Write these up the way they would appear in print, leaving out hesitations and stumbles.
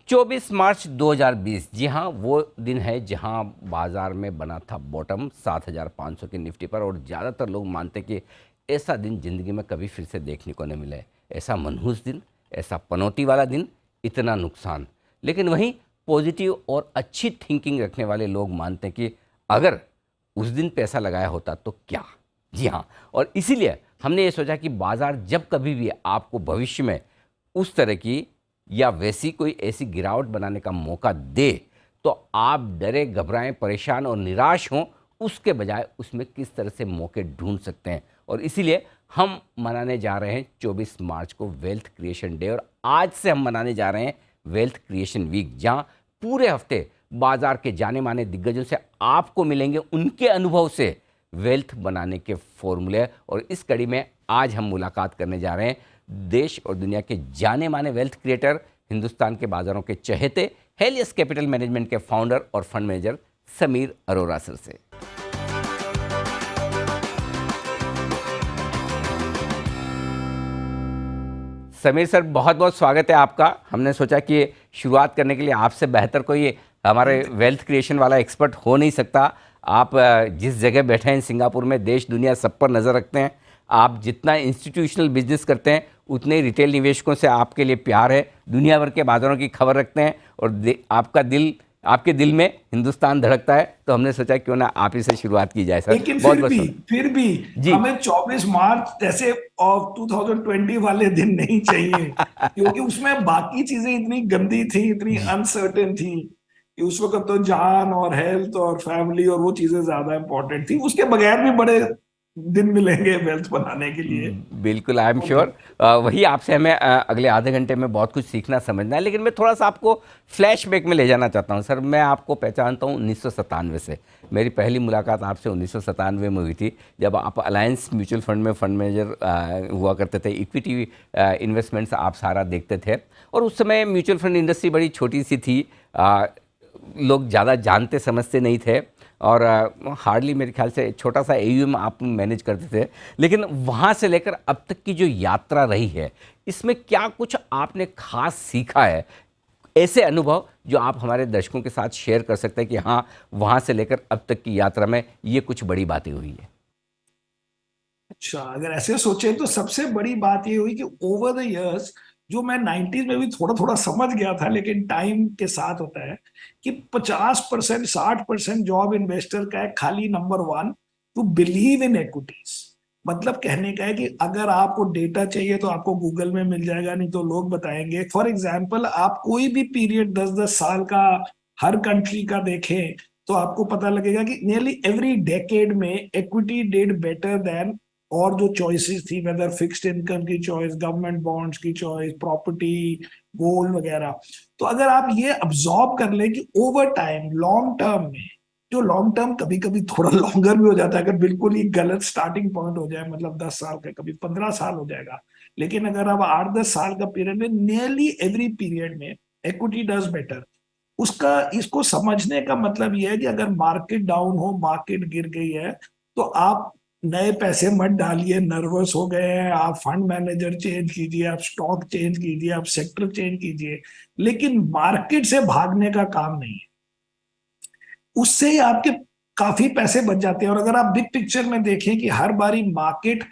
24 मार्च 2020, जी हाँ, वो दिन है जहां बाजार में बना था बॉटम 7,500 की निफ्टी पर। और ज़्यादातर लोग मानते कि ऐसा दिन ज़िंदगी में कभी फिर से देखने को नहीं मिले। ऐसा मनहूस दिन, ऐसा पनौती वाला दिन, इतना नुकसान। लेकिन वहीं पॉजिटिव और अच्छी थिंकिंग रखने वाले लोग मानते हैं कि अगर उस दिन पैसा लगाया होता तो क्या। जी हाँ, और इसीलिए हमने ये सोचा कि बाजार जब कभी भी आपको भविष्य में उस तरह की या वैसी कोई ऐसी गिरावट बनाने का मौका दे, तो आप डरे, घबराएं, परेशान और निराश हों, उसके बजाय उसमें किस तरह से मौके ढूंढ सकते हैं। और इसीलिए हम मनाने जा रहे हैं 24 मार्च को वेल्थ क्रिएशन डे। और आज से हम मनाने जा रहे हैं वेल्थ क्रिएशन वीक, जहां पूरे हफ्ते बाजार के जाने माने दिग्गजों से आपको मिलेंगे उनके अनुभव से वेल्थ बनाने के फॉर्मूले। और इस कड़ी में आज हम मुलाकात करने जा रहे हैं देश और दुनिया के जाने माने वेल्थ क्रिएटर, हिंदुस्तान के बाजारों के चहेते, हेलियस कैपिटल मैनेजमेंट के फाउंडर और fund manager Sameer Arora sir से। समीर सर, बहुत बहुत स्वागत है आपका। हमने सोचा कि शुरुआत करने के लिए आपसे बेहतर कोई हमारे वेल्थ क्रिएशन वाला एक्सपर्ट हो नहीं सकता। आप जिस जगह बैठे हैं सिंगापुर में, देश दुनिया सब पर नज़र रखते हैं। आप जितना इंस्टीट्यूशनल बिजनेस करते हैं उतने ही रिटेल निवेशकों से आपके लिए प्यार है, दुनिया भर के बाजारों की खबर रखते हैं और आपके दिल में हिंदुस्तान धड़कता है। तो हमने सोचा क्यों ना आप ही से शुरुआत की जाए सर। लेकिन बहुत बहुत फिर भी जी। हमें 24 मार्च जैसे ऑफ 2020 वाले दिन नहीं चाहिए, क्योंकि उसमें बाकी चीजें इतनी गंदी थी, इतनी जी अनसर्टेन थी कि उस वक्त तो जान और हेल्थ और फैमिली और वो चीजें ज्यादा इंपॉर्टेंट थी। उसके बगैर भी बड़े दिन मिलेंगे वेल्थ बनाने के लिए। बिल्कुल, आई एम तो श्योर। वही आपसे हमें अगले आधे घंटे में बहुत कुछ सीखना समझना है। लेकिन मैं थोड़ा सा आपको फ्लैशबैक में ले जाना चाहता हूँ सर। मैं आपको पहचानता हूँ 1997 से। मेरी पहली मुलाकात आपसे 1997 में हुई थी, जब आप अलायंस म्यूचुअल फंड में फंड मैनेजर हुआ करते थे। इक्विटी इन्वेस्टमेंट्स आप सारा देखते थे। और उस समय म्यूचुअल फंड इंडस्ट्री बड़ी छोटी सी थी, लोग ज़्यादा जानते समझते नहीं थे और हार्डली मेरे ख्याल से छोटा सा एयूएम आप मैनेज करते थे। लेकिन वहाँ से लेकर अब तक की जो यात्रा रही है, इसमें क्या कुछ आपने खास सीखा है, ऐसे अनुभव जो आप हमारे दर्शकों के साथ शेयर कर सकते हैं कि हाँ, वहाँ से लेकर अब तक की यात्रा में ये कुछ बड़ी बातें हुई है। अच्छा, अगर ऐसे सोचे तो सबसे बड़ी बात ये हुई कि ओवर द इयर्स, जो मैं 90s में भी थोड़ा थोड़ा समझ गया था लेकिन टाइम के साथ होता है, कि 50% 60% जॉब इन्वेस्टर का है खाली number one, to believe in equities. मतलब कहने का है कि अगर आपको डेटा चाहिए तो आपको गूगल में मिल जाएगा, नहीं तो लोग बताएंगे। फॉर एग्जाम्पल, आप कोई भी पीरियड 10-10 साल का हर कंट्री का देखें तो आपको पता लगेगा कि नियरली एवरी डेकेड में इक्विटी डिड बेटर देन और जो चॉइसेस थी, वेदर फिक्स्ड इनकम की चॉइस, गवर्नमेंट बॉन्ड्स की चॉइस, प्रॉपर्टी, गोल्ड वगैरह। तो अगर आप ये अब्सॉर्ब कर ले कि ओवर टाइम लॉन्ग टर्म में, जो लॉन्ग टर्म कभी कभी थोड़ा लॉन्गर भी हो जाता है, अगर बिल्कुल ही गलत स्टार्टिंग पॉइंट हो जाए, मतलब 10 साल का, कभी 15 साल हो जाएगा, लेकिन अगर आप 8-10 साल का पीरियड में, नियरली एवरी पीरियड में इक्विटी डज बेटर। उसका, इसको समझने का मतलब यह है कि अगर मार्केट डाउन हो, मार्केट गिर गई है, तो आप नए पैसे मत डालिए। नर्वस हो गए हैं आप, फंड मैनेजर चेंज कीजिए, आप स्टॉक चेंज कीजिए, आप सेक्टर चेंज कीजिए, लेकिन मार्केट से भागने का काम नहीं है। उससे ही आपके काफी पैसे बच जाते हैं। और अगर आप बिग पिक्चर में देखें कि हर बारी मार्केट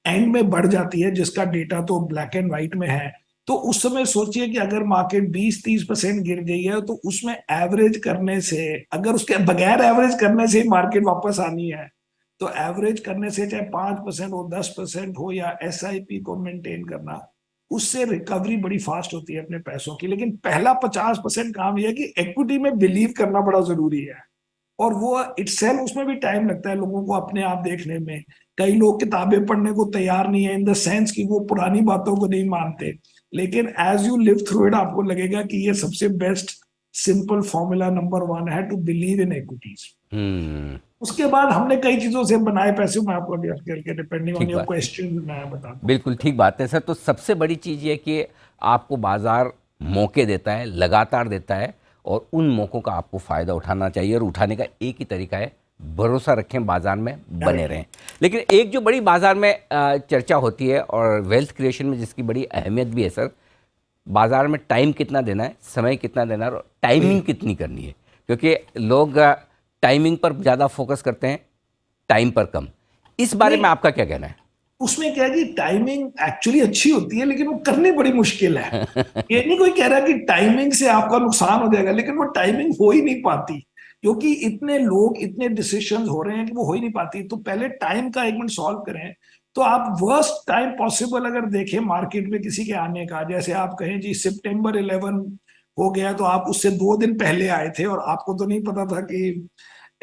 एंड में बढ़ जाती है, जिसका डेटा तो ब्लैक एंड व्हाइट में है, तो उस समय सोचिए कि अगर मार्केट 20-30% गिर गई है, तो उसमें एवरेज करने से, अगर उसके बगैर एवरेज करने से ही मार्केट वापस आनी है, तो एवरेज करने से, चाहे 5% हो, 10% हो, या एसआईपी को मेंटेन करना, उससे रिकवरी बड़ी फास्ट होती है अपने पैसों की। लेकिन पहला 50% काम यह है कि इक्विटी में बिलीव करना बड़ा जरूरी है। और वो इटसेल्फ, उसमें भी टाइम लगता है लोगों को अपने आप देखने में। कई लोग किताबें पढ़ने को तैयार नहीं है, इन द सेंस कि वो पुरानी बातों को नहीं मानते, लेकिन as you live through it आपको लगेगा कि ये सबसे best simple formula number one है, to believe in equities. Hmm. उसके बाद हमने कई चीजों से बनाए पैसे, मैं आपको करके, डिपेंडिंग ऑन ठीक योर बात, क्वेश्चन, मैं बताता हूँ। बिल्कुल ठीक बात है सर। तो सबसे बड़ी चीज़ ये कि आपको बाज़ार मौके देता है, लगातार देता है, और उन मौक़ों का आपको फ़ायदा उठाना चाहिए। और उठाने का एक ही तरीका है, भरोसा रखें, बाज़ार में बने करेक्ट। रहें। लेकिन एक जो बड़ी बाज़ार में चर्चा होती है और वेल्थ क्रिएशन में जिसकी बड़ी अहमियत भी है सर, बाजार में टाइम कितना देना है, समय कितना देना है और टाइमिंग कितनी करनी है, क्योंकि लोग टाइमिंग पर ज़्यादा फोकस करते हैं, टाइम पर कम। इस बारे में नहीं, आपका क्या कहना है? उसमें क्या है कि टाइमिंग एक्चुअली अच्छी होती है, लेकिन वो करनी बड़ी मुश्किल है। ये नहीं कोई कह रहा कि टाइमिंग से आपका नुकसान हो जाएगा, लेकिन वो टाइमिंग हो ही नहीं पाती, क्योंकि इतने लोग, इतने डिसीजंस हो रहे हैं कि वो हो ही नहीं पाती। तो पहले टाइम का एक मिनट सॉल्व करें। तो आप वर्स्ट टाइम पॉसिबल अगर देखें मार्केट में किसी के आने का, जैसे आप कहें जी सितंबर 11 हो गया, तो आप उससे 2 दिन पहले आए थे और आपको तो नहीं पता था कि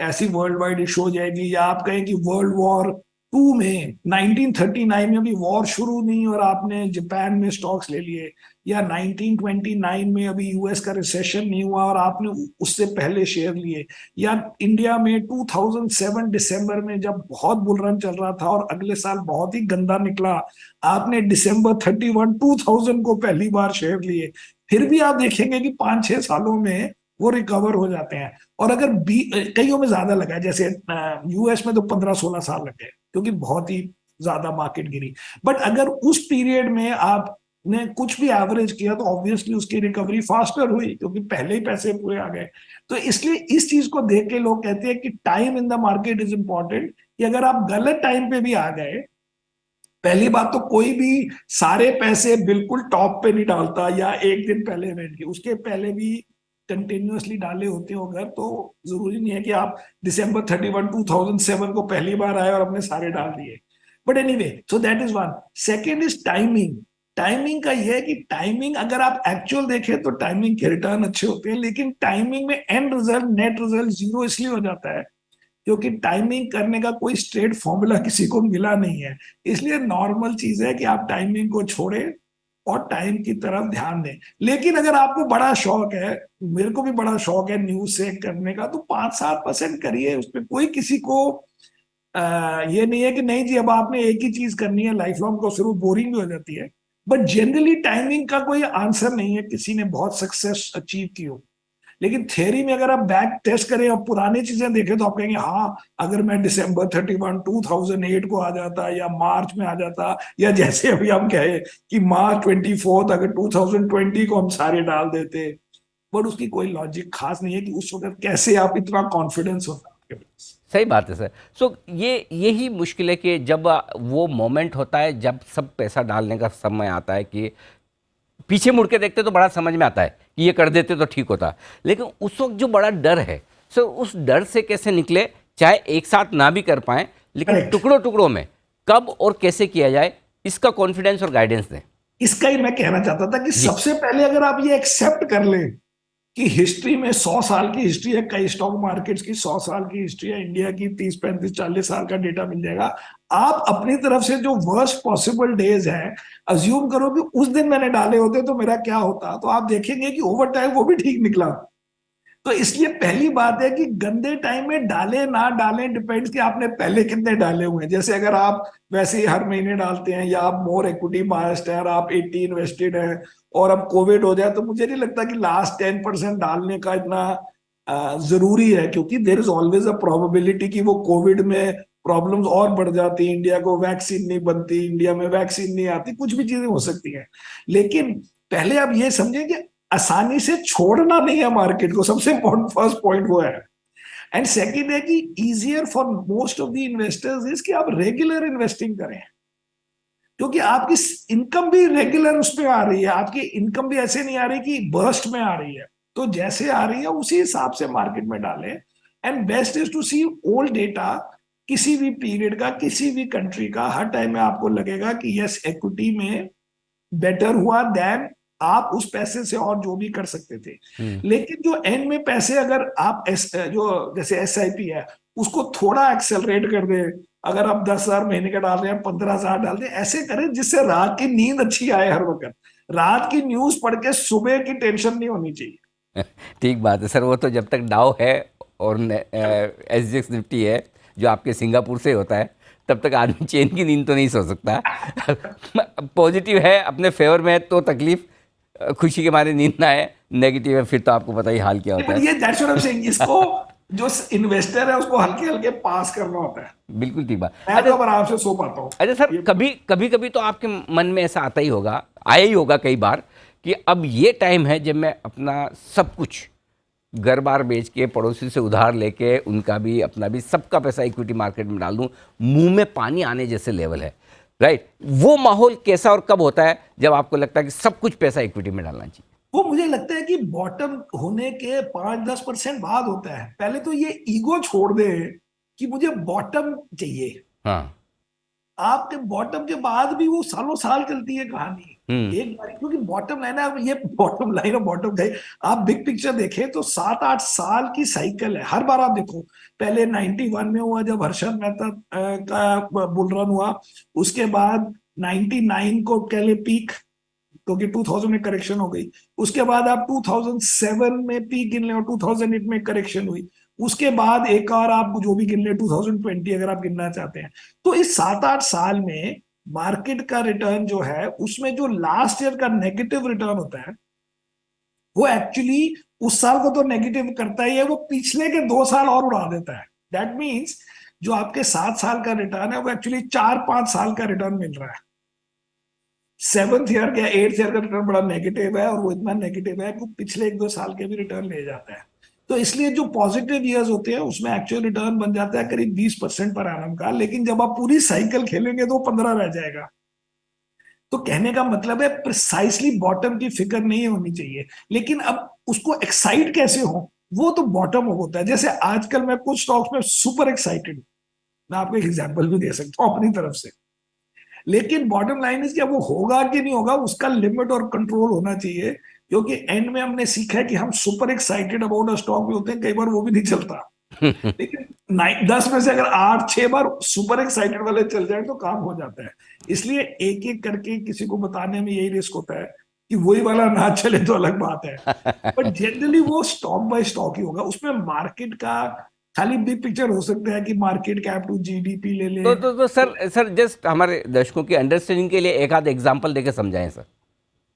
ऐसी वर्ल्ड वाइड इशू हो जाएगी। या आप कहें कि वर्ल्ड वॉर टू में 1939 में भी वॉर शुरू नहीं और आपने जापान में स्टॉक्स ले लिए, या 1929 में अभी यूएस का रिसेशन नहीं हुआ और आपने उससे पहले शेयर लिए, या इंडिया में 2007 दिसंबर में जब बहुत बुल रन चल रहा था और अगले साल बहुत ही गंदा निकला, आपने दिसंबर 31 2000 को पहली बार शेयर लिए। फिर भी आप देखेंगे कि 5-6 सालों में वो रिकवर हो जाते हैं। और अगर कईयों में ज्यादा लगा है, जैसे यूएस में तो 15-16 साल लगे, क्योंकि बहुत ही ज्यादा मार्केट गिरी। बट अगर उस पीरियड में आपने कुछ भी एवरेज किया तो ऑब्वियसली उसकी रिकवरी फास्टर हुई, क्योंकि पहले ही पैसे पूरे आ गए। तो इसलिए इस चीज को देख के लोग कहते हैं कि time in the market is important, कि अगर आप गलत टाइम पे भी आ गए, पहली बात तो कोई भी सारे पैसे बिल्कुल टॉप पे नहीं डालता या एक दिन पहले इवेंट की, उसके पहले भी कंटिन्यूअसली डाले होते हो अगर, तो जरूरी नहीं है कि आप दिसंबर 31 2007 को पहली बार आए और अपने सारे डाल दिए। But anyway, so that is one. Second is timing. Timing का यह है कि टाइमिंग अगर आप एक्चुअल देखें तो टाइमिंग के रिटर्न अच्छे होते हैं, लेकिन टाइमिंग में and result, net result zero इसलिए हो जाता है क्योंकि टाइमिंग करने का कोई स्ट्रेट फॉर्मूला किसी को मिला नहीं है। इसलिए नॉर्मल चीज है कि आप टाइमिंग को छोड़ें और टाइम की तरफ ध्यान दें। लेकिन अगर आपको बड़ा शौक है, मेरे को भी बड़ा शौक है न्यूज से करने का, तो 5-7% करिए, उसमें कोई किसी को ये नहीं है कि नहीं जी अब आपने एक ही चीज करनी है लाइफ लॉन्ग, तो शुरू बोरिंग भी हो जाती है। बट जनरली टाइमिंग का कोई आंसर नहीं है किसी ने बहुत सक्सेस अचीव की हो। लेकिन थ्योरी में अगर आप बैक टेस्ट करें और पुरानी चीजें देखें तो आप कहेंगे हाँ, अगर मैं दिसंबर 31 2008 को आ जाता या मार्च में आ जाता, या जैसे अभी हम कहे कि मार्च 24 अगर 2020 को हम सारे डाल देते। बट उसकी कोई लॉजिक खास नहीं है कि उस वक्त कैसे आप इतना कॉन्फिडेंस होता आपके पास। सही बात है सर। सो ये यही मुश्किल है कि जब वो मोमेंट होता है, जब सब पैसा डालने का समय आता है, कि पीछे मुड़ के देखते तो बड़ा समझ में आता है कि ये कर देते तो ठीक होता, लेकिन उस वक्त जो बड़ा डर है, सो उस डर से कैसे निकले, चाहे एक साथ ना भी कर पाएं, लेकिन करेक्ट। टुकड़ों टुकड़ों में कब और कैसे किया जाए, इसका कॉन्फिडेंस और गाइडेंस दें। इसका ही मैं कहना चाहता था कि जी। सबसे पहले अगर आप ये एक्सेप्ट कर लें कि हिस्ट्री में 100 साल की हिस्ट्री है, कई स्टॉक मार्केट्स की 100 साल की हिस्ट्री है, इंडिया की 30-35-40 साल का डेटा मिल जाएगा। आप अपनी तरफ से जो वर्स्ट पॉसिबल डेज है अज्यूम करो कि उस दिन मैंने डाले होते तो मेरा क्या होता, तो आप देखेंगे कि ओवर टाइम वो भी ठीक निकला। तो इसलिए पहली बात है कि गंदे टाइम में डाले ना डाले डिपेंड्स कि आपने पहले कितने डाले हुए हैं। जैसे अगर आप वैसे ही हर महीने डालते हैं या आप मोर इक्विटी बायस्ड है और आप 80 इन्वेस्टेड है और अब कोविड हो जाए, तो मुझे नहीं लगता कि लास्ट 10% डालने का इतना जरूरी है, क्योंकि there is always a probability कि वो कोविड में प्रॉब्लम्स और बढ़ जाती, इंडिया को वैक्सीन नहीं बनती, इंडिया में वैक्सीन नहीं आती, कुछ भी चीजें हो सकती हैं। लेकिन पहले आप ये समझें कि आसानी से छोड़ना नहीं है मार्केट को, सबसे इम्पोर्टेंट फर्स्ट पॉइंट वो है। एंड सेकंड है कि easier for most of the investors is कि आप रेगुलर इन्वेस्टिंग करें, क्योंकि आपकी इनकम भी रेगुलर उसमें आ रही है, आपकी इनकम भी ऐसे नहीं आ रही कि बर्स्ट में आ रही है। तो जैसे आ रही है उसी हिसाब से मार्केट में डालें। And best is to see old data, किसी भी पीरियड का, किसी भी कंट्री का, हर टाइम में आपको लगेगा कि यस इक्विटी में बेटर हुआ देन आप उस पैसे से और जो भी कर सकते थे। लेकिन जो एंड में पैसे अगर आप जो जैसे SIP है उसको थोड़ा एक्सेलरेट कर दे, अगर आप 10,000 महीने का डाल रहे हैं 15,000 डाल दें, ऐसे करें जिससे रात की नींद अच्छी आए हर वक्त। रात की न्यूज पढ़ के सुबह की टेंशन नहीं होनी चाहिए। ठीक बात है सर। वो तो जब तक डाउ है और SGX निफ्टी है जो आपके सिंगापुर से होता है, तब तक आदमी चैन की नींद तो नहीं सो सकता। पॉजिटिव है, अपने फेवर में है तो तकलीफ, खुशी के मारे नींद ना आए, नेगेटिव है फिर तो आपको पता ही हाल क्या होता बट है। ये that's what I am saying, इसको जो इन्वेस्टर है उसको हल्के हल्के पास करना होता है। बिल्कुल ठीक बात। मैं अच्छा तो अब आराम से सो पाता हूँ। अच्छा सर, ये कभी कभी तो आपके मन में ऐसा आता ही होगा, आया ही होगा कई बार, कि अब ये टाइम है जब मैं अपना सब कुछ घर बार बेच के, पड़ोसी से उधार लेके, उनका भी अपना भी सबका पैसा इक्विटी मार्केट में डाल दूं, मुंह में पानी आने जैसे लेवल है, राइट? वो माहौल कैसा और कब होता है जब आपको लगता है कि सब कुछ पैसा इक्विटी में डालना चाहिए? वो मुझे लगता है कि बॉटम होने के 5-10% बाद होता है। पहले तो ये ईगो छोड़ दे कि मुझे बॉटम चाहिए। हाँ। आपके बॉटम के बाद भी वो सालों साल चलती है कहानी। हम्म। एक बार, क्योंकि बॉटम लाइन है, ये बॉटम लाइन और बॉटम गई, आप बिग पिक्चर देखें तो 7-8 साल की साइकिल है। हर बार आप देखो, पहले 91 में हुआ जब हर्षद मेहता का बुल रन हुआ, उसके बाद 99 को कह ले पीक, क्योंकि 2000 में करेक्शन हो गई, उसके बाद आप 2007 में पीक गिन ले और 2008 में करेक्शन हुई, उसके बाद एक और आप जो भी गिन ले 2020 अगर आप गिनना चाहते हैं। तो इस 7-8 साल में मार्केट का रिटर्न जो है, उसमें जो लास्ट ईयर का नेगेटिव रिटर्न होता है, वो एक्चुअली उस साल को तो नेगेटिव करता ही है, वो पिछले के 2 साल और उड़ा देता है। दैट मीन्स जो आपके 7 साल का रिटर्न है, वो एक्चुअली 4-5 साल का रिटर्न मिल रहा है। 7th ईयर या 8th ईयर का रिटर्न बड़ा नेगेटिव है, और वो इतना नेगेटिव है कि पिछले 1-2 साल के भी रिटर्न ले जाता है। तो इसलिए जो पॉजिटिव ईयर्स होते हैं उसमें एक्चुअल रिटर्न बन जाता है करीब 20% पर एनम का, लेकिन जब आप पूरी साइकिल खेलेंगे तो 15 रह जाएगा। तो कहने का मतलब है प्रिसाइसली बॉटम की फिक्र नहीं होनी चाहिए, लेकिन अब उसको एक्साइट कैसे हो, वो तो बॉटम होता है। जैसे आजकल मैं कुछ स्टॉक्स में सुपर एक्साइटेड हूं, मैं आपको एक एग्जांपल भी दे सकता हूं अपनी तरफ से, लेकिन बॉटम लाइन इज क्या, वो होगा कि नहीं होगा उसका लिमिट और कंट्रोल होना चाहिए। क्योंकि एंड में हमने सीखा है कि हम super excited about a stock भी होते हैं, कई बार वो भी नहीं चलता। लेकिन 10 में से अगर 8-6 बार सुपर एक्साइटेड वाले चल जाए तो काम हो जाता है। इसलिए एक एक करके किसी को बताने में यही रिस्क होता है कि वही वाला ना चले तो अलग बात है, बट जनरली वो स्टॉक बाय स्टॉक ही होगा। उसमें मार्केट का खाली बिग पिक्चर हो सकता है कि मार्केट कैप टू जीडीपी ले तो ले। तो तो सर जस्ट हमारे दर्शकों की अंडरस्टैंडिंग के लिए एक आध एग्जांपल देके समझाएं सर।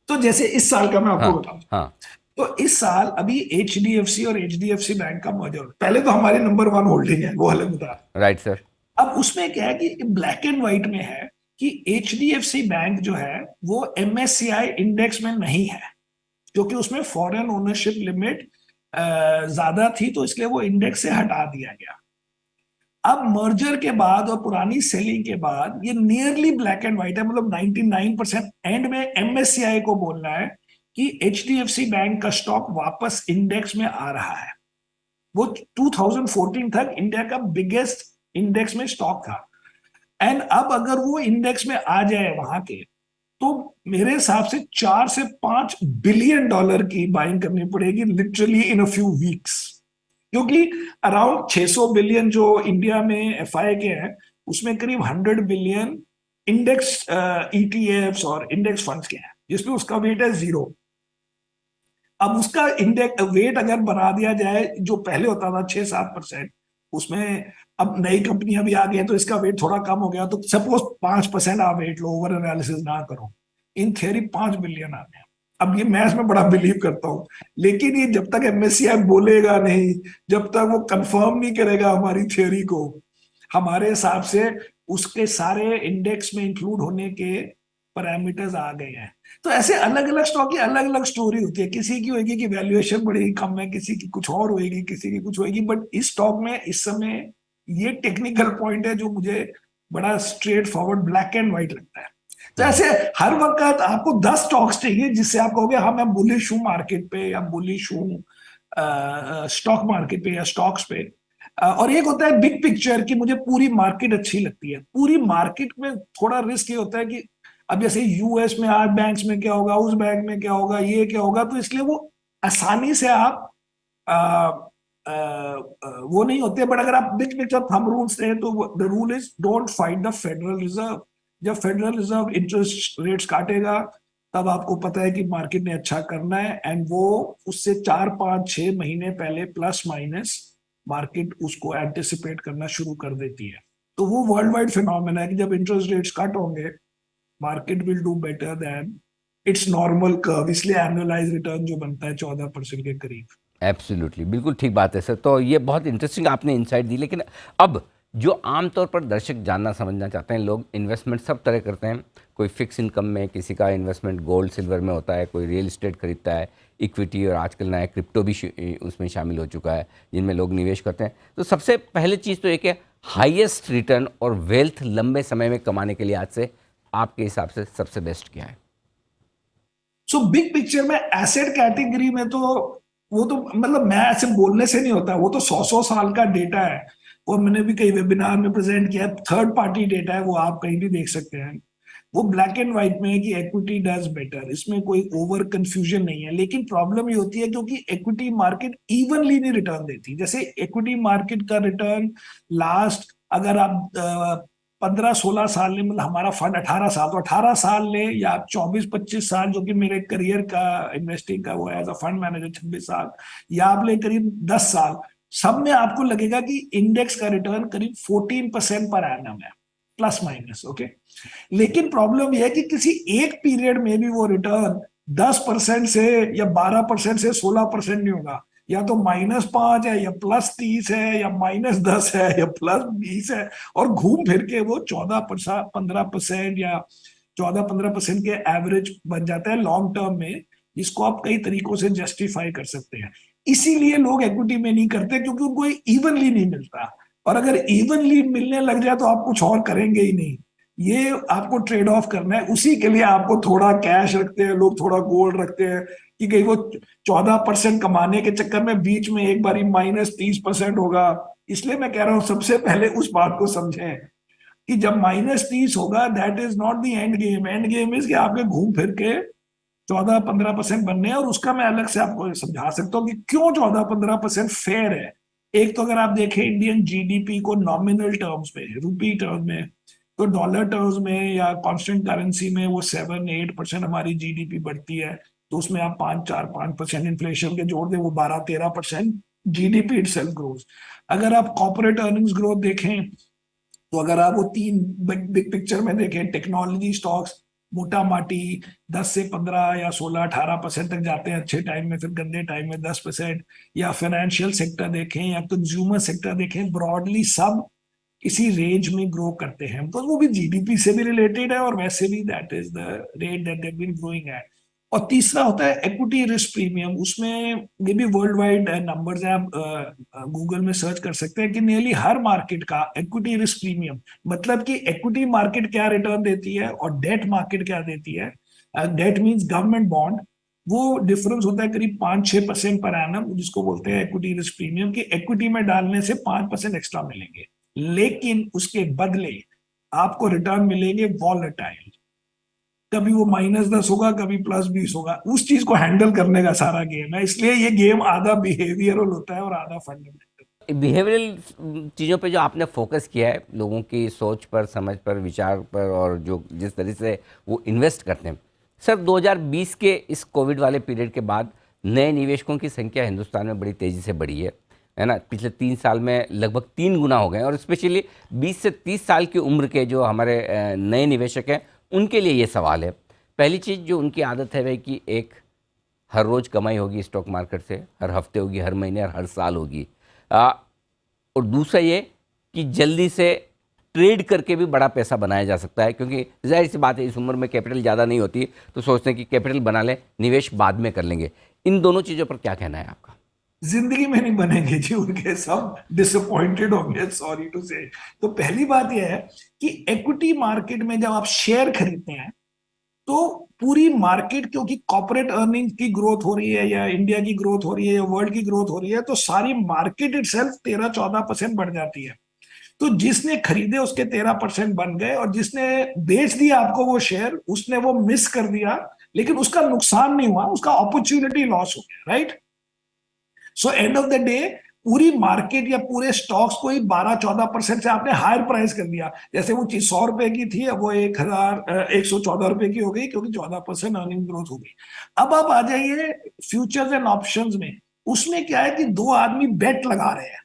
तो जैसे इस साल का मैं आपको हाँ। बताऊं, हाँ। तो इस साल अभी एचडीएफसी और एचडीएफसी बैंक का मर्जर, पहले तो हमारी नंबर 1 होल्डिंग है, वो अलग बता। Right sir. अब उसमें क्या है कि ब्लैक एंड व्हाइट में है कि एचडीएफसी बैंक जो है वो एमएससीआई इंडेक्स में नहीं है, क्योंकि उसमें फॉरेन ओनरशिप लिमिट ज्यादा थी, तो इसलिए वो इंडेक्स से हटा दिया गया। अब मर्जर के बाद और पुरानी सेलिंग के बाद ये नियरली ब्लैक एंड व्हाइट है, मतलब 99% एंड में एमएससीआई को बोलना है कि एचडीएफसी बैंक का स्टॉक वापस इंडेक्स में आ रहा है। वो 2014 तक इंडिया का बिगेस्ट इंडेक्स में स्टॉक था, एंड अब अगर वो इंडेक्स में आ जाए वहां के, तो मेरे हिसाब से 4 से 5 बिलियन डॉलर की बाइंग करनी पड़ेगी literally in a few weeks. क्योंकि अराउंड 600 बिलियन जो इंडिया में एफआई के हैं, उसमें करीब 100 बिलियन इंडेक्स ईटीएफ्स और इंडेक्स फंड्स के हैं, जिसमें उसका वेट है 0। अब उसका इंडेक्स वेट अगर बना दिया जाए, जो पहले होता था 6-7%, उसमें अब नई कंपनियां भी आ गई हैं तो इसका वेट थोड़ा कम हो गया, तो सपोज 5% आप वेट लो, ओवर एनालिसिस ना करो, इन थियरी 5 बिलियन आते हैं। अब ये मैं इसमें बड़ा बिलीव करता हूँ, लेकिन ये जब तक एमएससीआई बोलेगा नहीं, जब तक वो कंफर्म नहीं करेगा हमारी थियरी को, हमारे हिसाब से उसके सारे इंडेक्स में इंक्लूड होने के पैरामीटर्स आ गए हैं। तो ऐसे अलग अलग स्टॉक की अलग अलग स्टोरी होती है, किसी की होगी कि वैल्यूएशन बड़ी कम है, किसी की कुछ और होगी, किसी की कुछ होगी, बट इस स्टॉक में इस समय ये टेक्निकल पॉइंट है जो मुझे बड़ा straight forward black and white लगता है। तो ऐसे हर वक्त आपको 10 स्टॉक्स चाहिए जिससे आप कहोगे हाँ मैं बुलिश हूँ मार्केट पे, या बुलिश हूँ स्टॉक मार्केट पे या स्टॉक्स पे। और एक होता है बिग पिक्चर कि मुझे पूरी मार्केट अच्छी लगती है। पूरी मार्केट में थोड़ा रिस्क ये होता है कि अब जैसे यूएस में आज बैंक्स में क्या होगा, उस बैंक में क्या होगा, ये क्या होगा, तो इसलिए वो आसानी से आप आ, वो नहीं होते। बट अगर आप बिग पिक्चर थंब रूल्स हैं तो the rule is don't fight the federal reserve. जब फेडरल रिजर्व इंटरेस्ट रेट्स काटेगा, तब आपको पता है कि मार्केट ने अच्छा करना है, एंड वो उससे 4-5-6 महीने पहले प्लस माइनस मार्केट उसको एंटिसिपेट करना शुरू कर देती है। तो वो वर्ल्ड वाइड फिनोमेना है कि जब इंटरेस्ट रेट्स कट होंगे, market will do better than it's normal curve, इसलिए एनुअलाइज रिटर्न जो बनता है 14% के करीब। एब्सोल्युटली, बिल्कुल ठीक बात है सर। तो ये बहुत इंटरेस्टिंग आपने इंसाइट दी, लेकिन अब जो आमतौर पर दर्शक जानना समझना चाहते हैं, लोग इन्वेस्टमेंट सब तरह करते हैं। कोई फिक्स इनकम में, किसी का इन्वेस्टमेंट गोल्ड सिल्वर में होता है, कोई रियल एस्टेट खरीदता है, इक्विटी, और आजकल नया क्रिप्टो भी उसमें शामिल हो चुका है जिनमें लोग निवेश करते हैं। तो सबसे पहले चीज़ तो एक है, हाईएस्ट रिटर्न और वेल्थ लंबे समय में कमाने के लिए आज से आपके हिसाब से सबसे बेस्ट क्या है? सो बिग पिक्चर में एसेट कैटेगरी में तो वो तो मतलब मैं ऐसे बोलने से नहीं होता, वो तो 100 साल का डेटा है। और मैंने भी कई वेबिनार में प्रेजेंट किया, थर्ड पार्टी डेटा है, वो आप कहीं भी देख सकते हैं। वो ब्लैक एंड व्हाइट में है कि इक्विटी डज बेटर, इसमें कोई ओवर कंफ्यूजन नहीं है। लेकिन प्रॉब्लम ये होती है क्योंकि इक्विटी मार्केट इवनली नहीं रिटर्न देती। जैसे इक्विटी मार्केट का रिटर्न लास्ट, अगर आप 15-16 साल ले, मतलब हमारा फंड 18 साल, तो 18 साल ले, या आप 24-25 साल, जो कि मेरे करियर का इन्वेस्टिंग का वो है एज अ फंड मैनेजर 26 साल, या आप ले करीब 10 साल, सब में आपको लगेगा कि इंडेक्स का रिटर्न करीब 14% पर एनम है, प्लस माइनस। ओके, लेकिन प्रॉब्लम यह है कि किसी एक पीरियड में भी वो रिटर्न 10% से या 12% से 16% नहीं होगा। या तो -5 है, या +30 है, या -10 है, या +20 है, और घूम फिर के वो 14-15% या 14-15% के एवरेज बन जाता है लॉन्ग टर्म में, जिसको आप कई तरीकों से जस्टिफाई कर सकते हैं। इसीलिए लोग इक्विटी में नहीं करते, क्योंकि उनको इवनली नहीं मिलता। और अगर इवनली मिलने लग जाए तो आप कुछ और करेंगे ही नहीं। ये आपको ट्रेड ऑफ करना है। उसी के लिए आपको थोड़ा कैश रखते हैं लोग, थोड़ा गोल्ड रखते हैं, कि कहीं वो 14% कमाने के चक्कर में बीच में एक बारी -30% होगा। इसलिए मैं कह रहा हूं सबसे पहले उस बात को समझें कि जब -30 होगा, that is not the end game. End game is कि आपके घूम फिर के 14-15% बनने हैं। और उसका मैं अलग से आपको समझा सकता हूँ कि क्यों 14-15% फेयर है। एक तो अगर आप देखें इंडियन जीडीपी को नॉमिनल टर्म्स में, रुपी टर्म में, तो डॉलर टर्म्स में या कांस्टेंट करेंसी में वो 7-8% हमारी जीडीपी बढ़ती है। तो उसमें आप 5-4-5% इन्फ्लेशन के जोड़ दें, वो 12-13% जीडीपी इटसेल्फ ग्रोथ। अगर आप कॉर्पोरेट अर्निंग्स ग्रोथ देखें, तो अगर आप वो तीन बिग पिक्चर में देखें, टेक्नोलॉजी स्टॉक्स मोटा माटी 10 से 15 या 16-18% तक जाते हैं अच्छे टाइम में, फिर गंदे टाइम में 10%। या फाइनेंशियल सेक्टर देखें या कंज्यूमर सेक्टर देखें, ब्रॉडली सब इसी रेंज में ग्रो करते हैं, तो वो भी जीडीपी से भी रिलेटेड है, और वैसे भी that is the rate that they been growing at. और तीसरा होता है इक्विटी रिस्क प्रीमियम। उसमें ये भी वर्ल्ड वाइड नंबर्स हैं, आप गूगल में सर्च कर सकते हैं कि नियरली हर मार्केट का इक्विटी रिस्क प्रीमियम, मतलब कि इक्विटी मार्केट क्या रिटर्न देती है और डेट मार्केट क्या देती है, डेट मींस गवर्नमेंट बॉन्ड, वो डिफरेंस होता है करीब 5-6% पर एनम, जिसको बोलते हैं इक्विटी रिस्क प्रीमियम। कि इक्विटी में डालने से 5% एक्स्ट्रा मिलेंगे, लेकिन उसके बदले आपको रिटर्न मिलेंगे वॉलेटाइल। कभी वो -10 होगा, कभी +20 होगा। उस चीज को हैंडल करने का सारा गेम है। इसलिए ये गेम आधा बिहेवियरल होता है और आधा फंडामेंटल। बिहेवियरल चीज़ों पे जो आपने फोकस किया है, लोगों की सोच पर, समझ पर, विचार पर, और जो जिस तरह से वो इन्वेस्ट करते हैं। सर, 2020 के इस कोविड वाले पीरियड के बाद नए निवेशकों की संख्या हिंदुस्तान में बड़ी तेज़ी से बढ़ी है ना? पिछले 3 साल में लगभग 3 गुना हो गए हैं। और स्पेशली 20 से 30 साल की उम्र के जो हमारे नए निवेशक हैं, उनके लिए ये सवाल है। पहली चीज़ जो उनकी आदत है वह कि एक, हर रोज़ कमाई होगी स्टॉक मार्केट से, हर हफ्ते होगी, हर महीने और हर साल होगी। और दूसरा ये कि जल्दी से ट्रेड करके भी बड़ा पैसा बनाया जा सकता है, क्योंकि जाहिर सी बात है इस उम्र में कैपिटल ज़्यादा नहीं होती, तो सोचते हैं कि कैपिटल बना लें, निवेश बाद में कर लेंगे। इन दोनों चीज़ों पर क्या कहना है आपका? जिंदगी में नहीं बनेंगे जी, उनके सब डिसअपॉइंटेड होंगे, सॉरी टू से। तो पहली बात यह है कि इक्विटी मार्केट में जब आप शेयर खरीदते हैं, तो पूरी मार्केट, क्योंकि कॉर्पोरेट अर्निंग की ग्रोथ हो रही है, या इंडिया की ग्रोथ हो रही है, या वर्ल्ड की ग्रोथ हो रही है, तो सारी मार्केट इटसेल्फ 13-14% बढ़ जाती है। तो जिसने खरीदे उसके 13% बन गए, और जिसने बेच दिया आपको वो शेयर, उसने वो मिस कर दिया, लेकिन उसका नुकसान नहीं हुआ, उसका अपॉर्चुनिटी लॉस हो गया, right. So end of the day पूरी मार्केट या पूरे स्टॉक्स को ही 12-14% से आपने हायर प्राइस कर दिया। जैसे वो चीज 100 रुपए की थी, अब वो 1,114 रुपए की हो गई, क्योंकि 14% अर्निंग ग्रोथ हो गई। अब आप आ जाइए फ्यूचर्स एंड ऑप्शंस में। उसमें क्या है कि दो आदमी बेट लगा रहे हैं।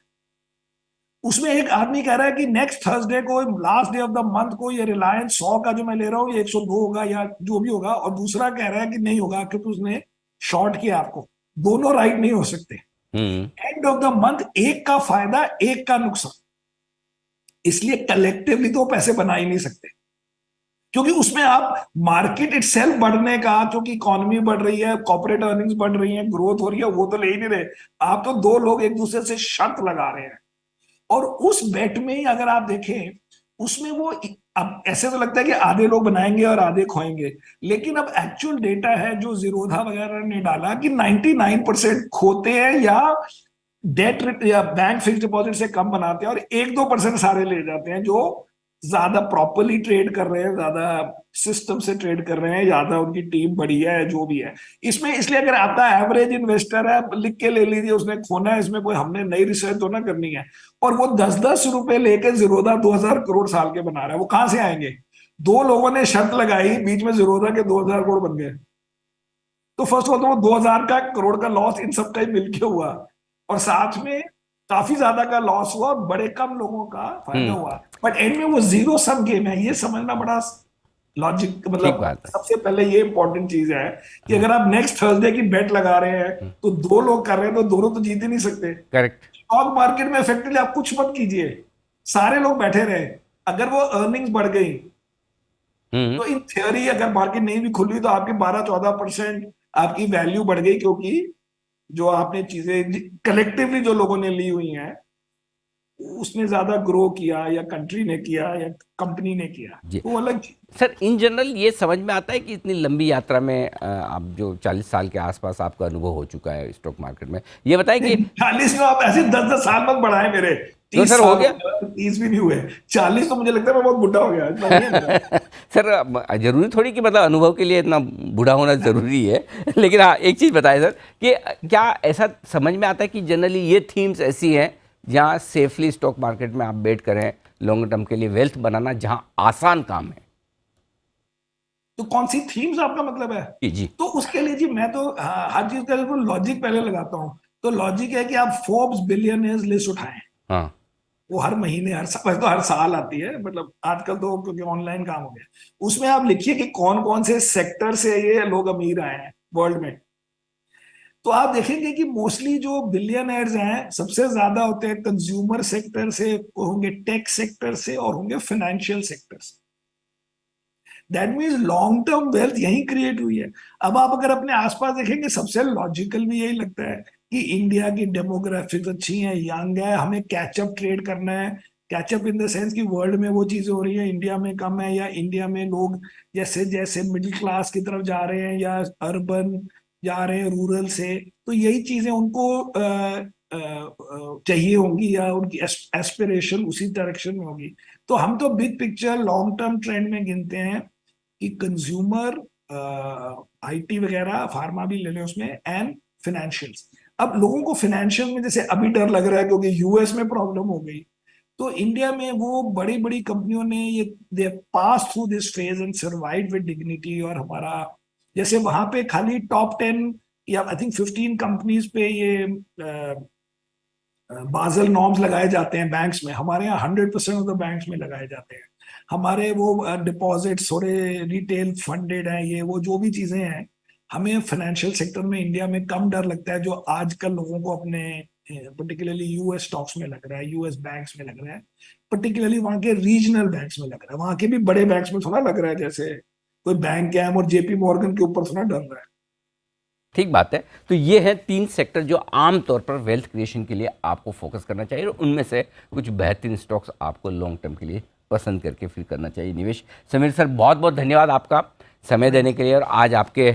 उसमें एक आदमी कह रहा है कि नेक्स्ट थर्सडे को, last day of the month को, ये रिलायंस 100 का जो मैं ले रहा हूँ ये 102 होगा, या जो भी होगा। और दूसरा कह रहा है कि नहीं होगा, क्योंकि उसने शॉर्ट किया आपको। दोनों राइट नहीं हो सकते। हम्म। एंड ऑफ द मंथ एक का फायदा, एक का नुकसान। इसलिए कलेक्टिवली तो वो पैसे बना ही नहीं सकते, क्योंकि उसमें आप मार्केट इटसेल्फ बढ़ने का, क्योंकि इकोनॉमी बढ़ रही है, कॉर्पोरेट अर्निंग्स बढ़ रही है, ग्रोथ हो रही है, वो तो ले ही नहीं रहे। आप तो दो लोग एक दूसरे से शर्त लगा रहे हैं, और उस बेट में ही अगर आप देखें, उसमें वो अब ऐसे तो लगता है कि आधे लोग बनाएंगे और आधे खोएंगे, लेकिन अब एक्चुअल डेटा है जो जीरोधा वगैरह ने डाला कि 99% खोते हैं, या डेट या बैंक फिक्स डिपॉजिट से कम बनाते हैं, और 1-2% सारे ले जाते हैं जो ज्यादा प्रॉपरली ट्रेड कर रहे हैं, ज्यादा सिस्टम से ट्रेड कर रहे हैं, ज्यादा उनकी टीम बढ़िया है, जो भी है। इसमें इसलिए अगर आता है एवरेज इन्वेस्टर है, लिख के ले लीजिए, उसने खोना है, इसमें कोई हमने नई रिसर्च तो ना करनी है। और वो 10-10 रुपए लेके जीरोधा 2,000 करोड़ साल के बना रहा है, वो कहां से आएंगे? दो लोगों ने शर्त लगाई, बीच में जीरोधा के 2,000 करोड़ बन गए। तो फर्स्ट ऑफ ऑल तो वो 2,000 करोड़ का लॉस इन सब का ही मिलके हुआ, और साथ में काफी ज्यादा का लॉस हुआ, और बड़े कम लोगों का फायदा हम्म। हुआ। बट एंड में वो जीरो सम गेम है, ये समझना बड़ा लॉजिक, ठीक मतलब बात है। सबसे पहले ये इंपॉर्टेंट चीज है कि अगर आप नेक्स्ट थर्सडे की बेट लगा रहे हैं, तो दो लोग कर रहे हैं, तो दोनों तो जीत ही नहीं सकते। करेक्ट। स्टॉक मार्केट में इफेक्टिवली आप कुछ मत कीजिए, सारे लोग बैठे रहे, अगर वो अर्निंग्स बढ़ गई, हम्म। तो इन थियोरी अगर मार्केट नहीं भी खुली तो आपकी 12-14% आपकी वैल्यू बढ़ गई, क्योंकि जो आपने चीजें कलेक्टिवली जो लोगों ने ली हुई हैं, उसने ज्यादा ग्रो किया, या कंट्री ने किया, या कंपनी ने किया, जी तो वो अलग चीज। सर, इन जनरल ये समझ में आता है कि इतनी लंबी यात्रा में आप जो 40 साल के आसपास आपका अनुभव हो चुका है स्टॉक मार्केट में, ये बताएं कि 40 में आप ऐसे 10-10 साल मत बढ़ाए मेरे। तो 30 सर हो साल गया। हो गया, 30 भी नहीं हुए, 40 तो मुझे लगता है मैं बहुत बुढ़ा हो गया, इतना नहीं है मेरा। सर जरूरी थोड़ी कि मतलब अनुभव के लिए इतना बूढ़ा होना जरूरी है। लेकिन हाँ, एक चीज़ बताएं सर कि क्या ऐसा समझ में आता है कि जनरली ये थीम्स ऐसी हैं जहाँ सेफली स्टॉक मार्केट में आप बेट करें लॉन्ग टर्म के लिए वेल्थ बनाना, जहाँ आसान काम है? तो कौन सी थीम्स आपका मतलब है? जी जी। तो उसके लिए जी मैं तो हर चीज का लॉजिक पहले लगाता हूँ। तो लॉजिक है कि आप फोर्ब्स बिलियनियर्स लिस्ट उठाएं, हाँ। वो हर महीने, हर साल, तो हर साल आती है, मतलब आजकल तो क्योंकि ऑनलाइन काम हो गया। उसमें आप लिखिए कि कौन कौन से सेक्टर से ये लोग अमीर आए हैं वर्ल्ड में। तो आप देखेंगे कि मोस्टली जो बिलियनर्स हैं सबसे ज्यादा होते हैं कंज्यूमर सेक्टर से, होंगे टेक सेक्टर से, और होंगे फाइनेंशियल सेक्टर से। That means long term wealth यही क्रिएट हुई है। अब आप अगर अपने आसपास देखेंगे, सबसे लॉजिकल भी यही लगता है कि इंडिया की डेमोग्राफिक्स अच्छी है, यंग है, हमें कैचअप ट्रेड करना है। कैचअप इन द सेंस कि वर्ल्ड में वो चीजें हो रही है, इंडिया में कम है, या इंडिया में लोग जैसे जैसे मिडिल क्लास की तरफ जा रहे हैं, या अर्बन जा रहे हैं रूरल से, तो यही चीजें उनको चाहिए होंगी, या उनकी एस्पिरेशन उसी डायरेक्शन में होगी। तो हम तो big picture long term trend में गिनते हैं कि कंज्यूमर, आईटी वगैरह, फार्मा भी ले लें उसमें, एंड फाइनेंशियल्स। अब लोगों को फाइनेंशियल में जैसे अभी डर लग रहा है क्योंकि यूएस में प्रॉब्लम हो गई, तो इंडिया में वो बड़ी बड़ी कंपनियों ने ये they pass through this phase and survive with dignity. और हमारा जैसे वहां पे खाली टॉप 10 या आई थिंक 15 कंपनीज पे ये बाजल नॉर्म्स लगाए जाते हैं बैंक्स में, हमारे यहाँ 100% ऑफ द बैंक्स में लगाए जाते हैं। हमारे वो डिपॉजिट थोड़े रिटेल फंडेड हैं, ये वो जो भी चीजें हैं, हमें फाइनेंशियल सेक्टर में इंडिया में कम डर लगता है, जो आजकल लोगों को अपने पर्टिकुलरली यूएस स्टॉक्स में लग रहा है, यूएस बैंक्स में लग रहा है, पर्टिकुलरली वहाँ के रीजनल बैंक्स में लग रहा है। वहाँ के भी बड़े बैंक्स में थोड़ा लग रहा है जैसे कोई बैंक है और जेपी मॉर्गन के ऊपर थोड़ा डर रहा है। ठीक बात है। तो ये हैं 3 सेक्टर जो आम तौर पर वेल्थ क्रिएशन के लिए आपको फोकस करना चाहिए, और उनमें से कुछ बेहतरीन स्टॉक्स आपको लॉन्ग टर्म के लिए पसंद करके फिर करना चाहिए निवेश। समीर सर, बहुत बहुत धन्यवाद आपका समय देने के लिए, और आज आपके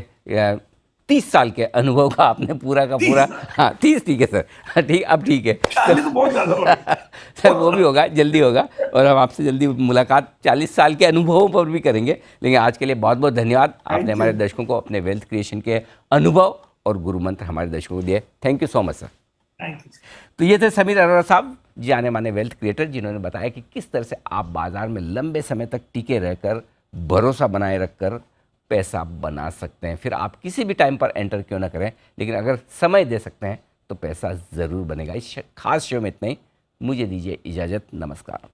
30 साल के अनुभव का आपने पूरा का पूरा, हाँ 30, ठीक है सर, हाँ, ठीक, अब ठीक है। 40 तो बहुत ज्यादा हो रहा है। सर वो भी होगा, जल्दी होगा, और हम आपसे जल्दी मुलाकात 40 साल के अनुभवों पर भी करेंगे। लेकिन आज के लिए बहुत बहुत धन्यवाद, आपने हमारे दर्शकों को अपने वेल्थ क्रिएशन के अनुभव और गुरु मंत्र हमारे दर्शकों को दिए। Thank you so much sir. Thank you. तो ये थे समीर अरोड़ा साहब, जाने माने वेल्थ क्रिएटर, जिन्होंने बताया कि किस तरह से आप बाजार में लंबे समय तक टिके रहकर, भरोसा बनाए रखकर पैसा बना सकते हैं। फिर आप किसी भी टाइम पर एंटर क्यों ना करें, लेकिन अगर समय दे सकते हैं तो पैसा ज़रूर बनेगा। इस खास शो में इतना ही, मुझे दीजिए इजाज़त, नमस्कार।